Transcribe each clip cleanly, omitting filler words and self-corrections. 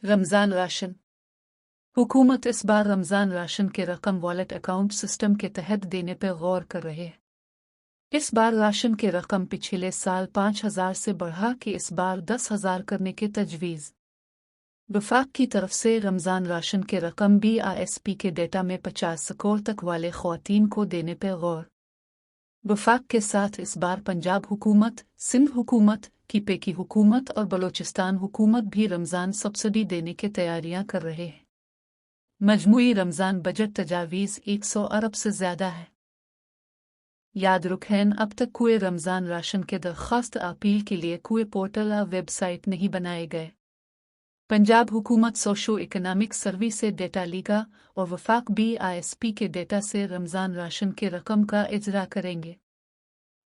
Ramzan ration. हुकूमत इस बार Ramzan ration के रकम वॉलेट अकाउंट सिस्टम के तहत देने पर गौर कर रहे हैं। इस बार राशन के रकम पिछले साल 5,000 से बढ़ा के इस बार 10,000 करने की तजवीज़। वफाक की तरफ से रमज़ान राशन के रकम BISP के डेटा में 50 स्कोर तक वाले ख़वातीन को देने पर गौर। वफाक के साथ इस बार पंजाब हुकूमत, सिंध हुकूमत, कीपे की हुकूमत और बलोचिस्तान हुकूमत भी रमज़ान सब्सिडी देने की तैयारियां कर रहे हैं। मजमूई रमज़ान बजट तजावीज़ 100 अरब से ज़्यादा है। याद रखें, अब तक कोई रमज़ान राशन के दरख्वास्त अपील के लिए कोई पोर्टल या वेबसाइट नहीं बनाए गए। पंजाब हुकूमत सोशो इकनॉमिक सर्विस से डेटा लेगा और वफाक BISP के डेटा से रमज़ान राशन के रकम का इजरा करेंगे।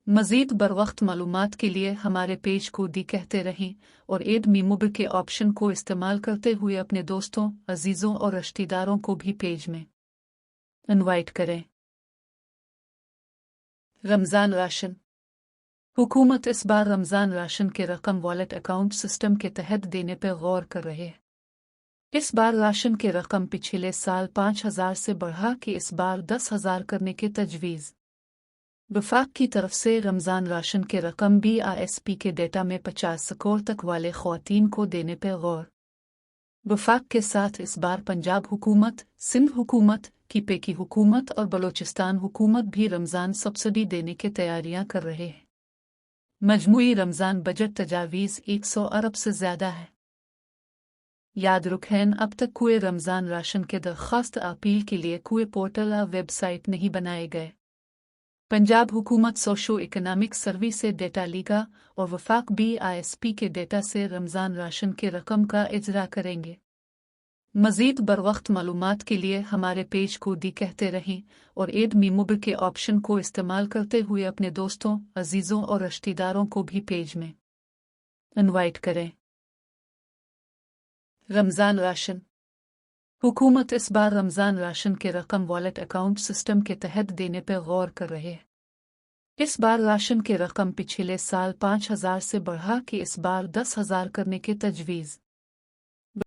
मज़ीद बरवक्त मालूमात के लिए हमारे पेज को कहते रहें और एड मी मोबाइल के ऑप्शन को इस्तेमाल करते हुए अपने दोस्तों, अजीज़ों और रिश्तेदारों को भी पेज में इनवाइट करें। रमज़ान राशन। हुकूमत इस बार रमज़ान राशन के रकम वॉलेट अकाउंट सिस्टम के तहत देने पर गौर कर रहे हैं। इस बार राशन के रकम पिछले साल 5,000 से बढ़ा के इस बार 10,000 करने की तजवीज़। वफाक की तरफ से रमज़ान राशन के रकम BISP के डेटा में 50 स्कोर तक वाले ख़वातीन को देने पर गौर। वफाक के साथ इस बार पंजाब हुकूमत, सिंध हुकूमत, कीपे की हुकूमत और बलोचिस्तान हुकूमत भी रमज़ान सब्सिडी देने की तैयारियां कर रहे हैं। मजमूई रमज़ान बजट तजावीज़ 100 अरब से ज़्यादा है। याद रखें, अब तक कोई रमज़ान राशन के दरख्वास्त अपील के लिए कोई पोर्टल या वेबसाइट नहीं बनाए गए। पंजाब हुकूमत सोशो इकनॉमिक सर्विस से डेटा लेगा और वफाक BISP के डेटा से रमज़ान राशन के रकम का इजरा करेंगे। मज़ीद बरवक्त मालूमात के लिए हमारे पेज को कहते रहें और एड मी मोबाइल के ऑप्शन को इस्तेमाल करते हुए अपने दोस्तों, अजीज़ों और रिश्तेदारों को भी पेज में इनवाइट करें। रमज़ान राशन। हुकूमत इस बार रमज़ान राशन के रकम वॉलेट अकाउंट सिस्टम के तहत देने पर गौर कर रहे हैं। इस बार राशन के रकम पिछले साल 5,000 से बढ़ा के इस बार 10,000 करने की तजवीज़।